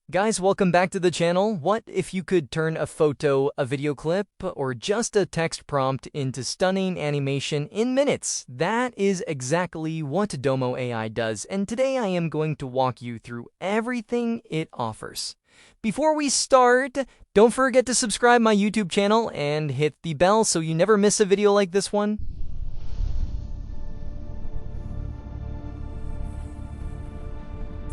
Guys, welcome back to the channel. What if you could turn a photo, a video clip, or just a text prompt into stunning animation in minutes? That is exactly what Domo AI does, and today I am going to walk you through everything it offers. Before we start, don't forget to subscribe my YouTube channel and hit the bell so you never miss a video like this one.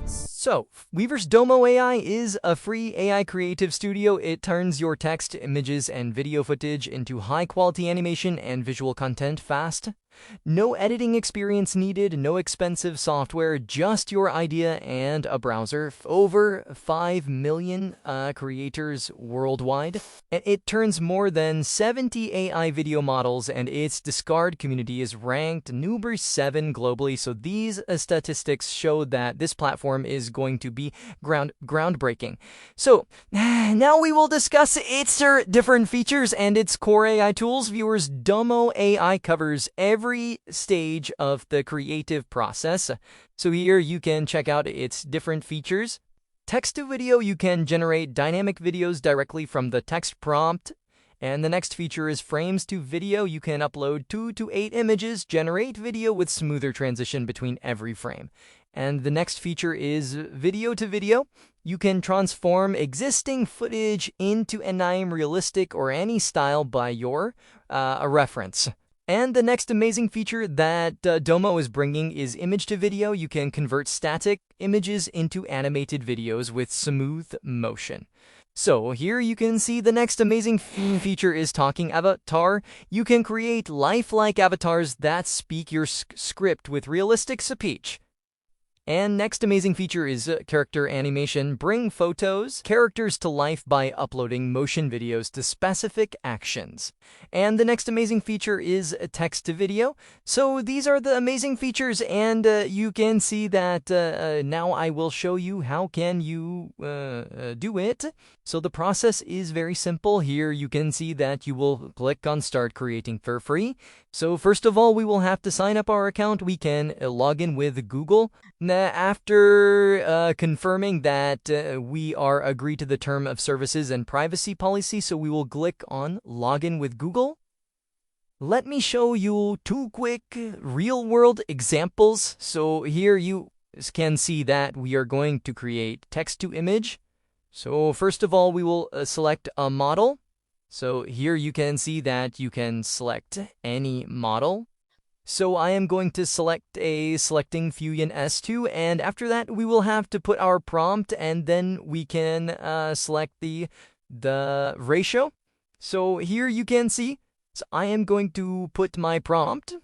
So, Weaver's Domo AI is a free AI creative studio. It turns your text, images, and video footage into high-quality animation and visual content fast. No editing experience needed, no expensive software, just your idea and a browser. Over 5 million creators worldwide. And it turns more than 70 AI video models, and its Discard community is ranked number 7 globally. So these statistics show that this platform is going to be groundbreaking. So now we will discuss its different features and its core AI tools. Viewers, Domo AI covers every stage of the creative process. So here you can check out its different features. Text to video, you can generate dynamic videos directly from the text prompt. And the next feature is frames to video. You can upload 2 to 8 images, generate video with smoother transition between every frame. And the next feature is video to video. You can transform existing footage into anime, realistic, or any style by your reference. And the next amazing feature that Domo is bringing is image to video. You can convert static images into animated videos with smooth motion. So here you can see the next amazing feature is talking avatar. You can create lifelike avatars that speak your script with realistic speech. And next amazing feature is character animation. Bring characters to life by uploading motion videos to specific actions. And the next amazing feature is text to video. So these are the amazing features, and you can see that now I will show you how can you do it. So the process is very simple. Here you can see that you will click on Start Creating for free. So first of all, we will have to sign up our account. We can log in with Google. After confirming that we are agreed to the term of services and privacy policy, so we will click on Login with Google. Let me show you 2 quick real-world examples. So here you can see that we are going to create text to image. So first of all, we will select a model. So here you can see that you can select any model. So I am going to selecting Fusion S2, and after that we will have to put our prompt, and then we can select the ratio. So here you can see, so I am going to put my prompt.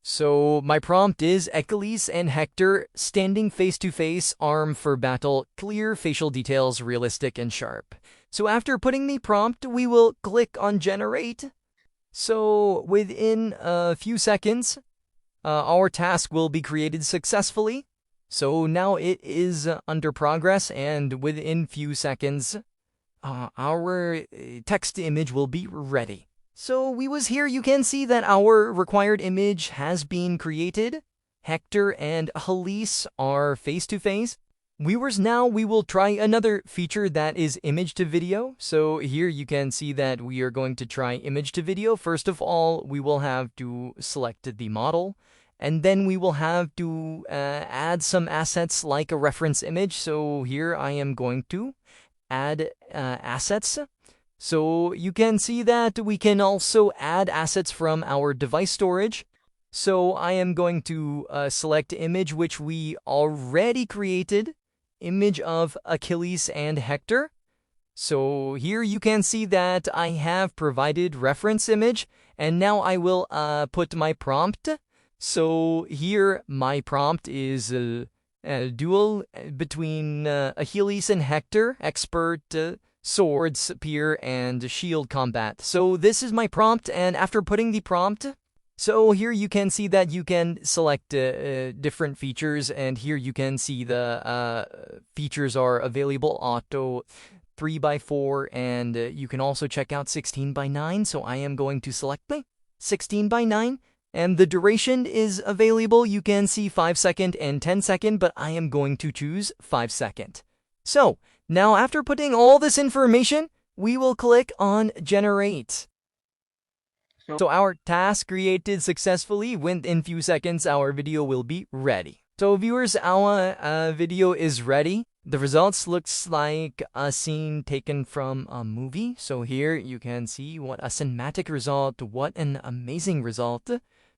So my prompt is Achilles and Hector standing face to face, arm for battle, clear facial details, realistic and sharp. So after putting the prompt, we will click on generate. So within a few seconds, our task will be created successfully. So now it is under progress, and within few seconds, our text image will be ready. So here you can see that our required image has been created. Hector and Achilles are face to face. Viewers, now we will try another feature that is image to video. So here you can see that we are going to try image to video. First of all, we will have to select the model, and then we will have to add some assets like a reference image. So here I am going to add assets. So you can see that we can also add assets from our device storage. So I am going to select image which we already created. Image of Achilles and Hector. So here you can see that I have provided reference image, and now I will put my prompt. So here my prompt is a duel between Achilles and Hector, expert sword, spear, and shield combat. So this is my prompt, and after putting the prompt, so here you can see that you can select different features, and here you can see the features are available: auto 3x4, and you can also check out 16:9. So I am going to select the 16:9, and the duration is available. You can see 5 second and 10 second, but I am going to choose 5 second. So Now, after putting all this information, we will click on Generate. So our task created successfully. Within few seconds, our video will be ready. So viewers, our video is ready. The results looks like a scene taken from a movie. So here you can see what a cinematic result, what an amazing result.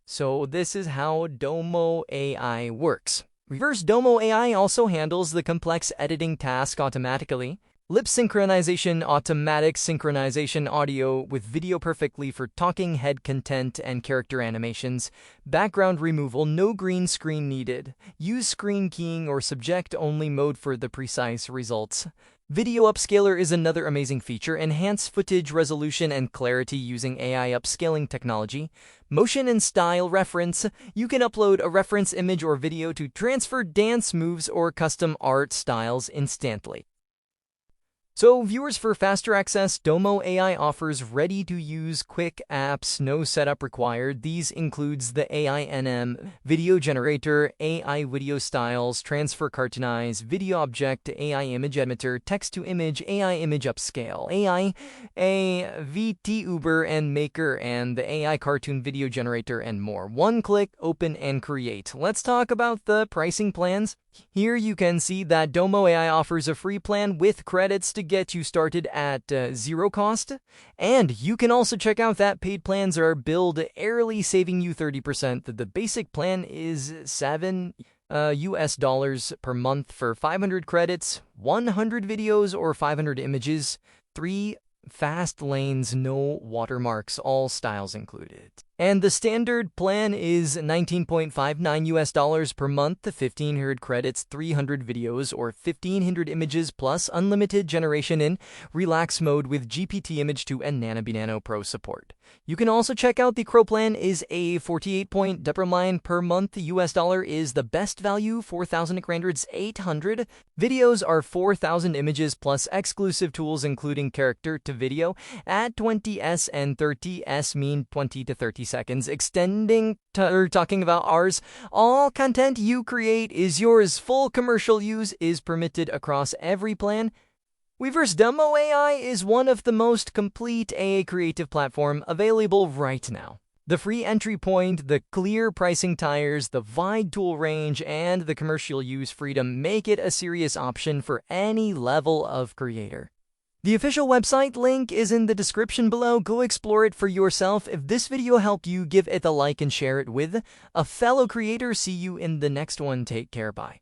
So this is how Domo AI works. First, Domo AI also handles the complex editing task automatically. Lip synchronization, automatic synchronization audio with video perfectly for talking head content and character animations. Background removal, no green screen needed. Use screen keying or subject-only mode for the precise results. Video upscaler is another amazing feature. Enhance footage resolution and clarity using AI upscaling technology. Motion and style reference. You can upload a reference image or video to transfer dance moves or custom art styles instantly. So viewers, for faster access, Domo AI offers ready-to-use quick apps, no setup required. These includes the AI-NM, video generator, AI video styles, transfer cartoonize, video object, AI image emitter, text-to-image, AI image upscale, AI, VTuber and maker, and the AI cartoon video generator, and more. One click, open and create. Let's talk about the pricing plans. Here you can see that Domo AI offers a free plan with credits to get you started at zero cost. And you can also check out that paid plans are billed early, saving you 30%. The basic plan is $7 US per month for 500 credits, 100 videos or 500 images, 3 fast lanes, no watermarks, all styles included. And the standard plan is $19.59 US per month, 1,500 credits, 300 videos, or 1,500 images, plus unlimited generation in relax mode with GPT Image 2 and Nano Pro support. You can also check out the Pro plan is a 48.9 per month. US dollar is the best value, 4,000 renders, 800. Videos are 4,000 images plus exclusive tools including character to video at 20s and 30s, mean 20 to 30 seconds. Extending talking about ours, all content you create is yours. Full commercial use is permitted across every plan. Weverse Domo AI is one of the most complete AI creative platform available right now. The free entry point, the clear pricing tiers, the wide tool range, and the commercial use freedom make it a serious option for any level of creator. The official website link is in the description below. Go explore it for yourself. If this video helped you, give it a like and share it with a fellow creator. See you in the next one. Take care. Bye.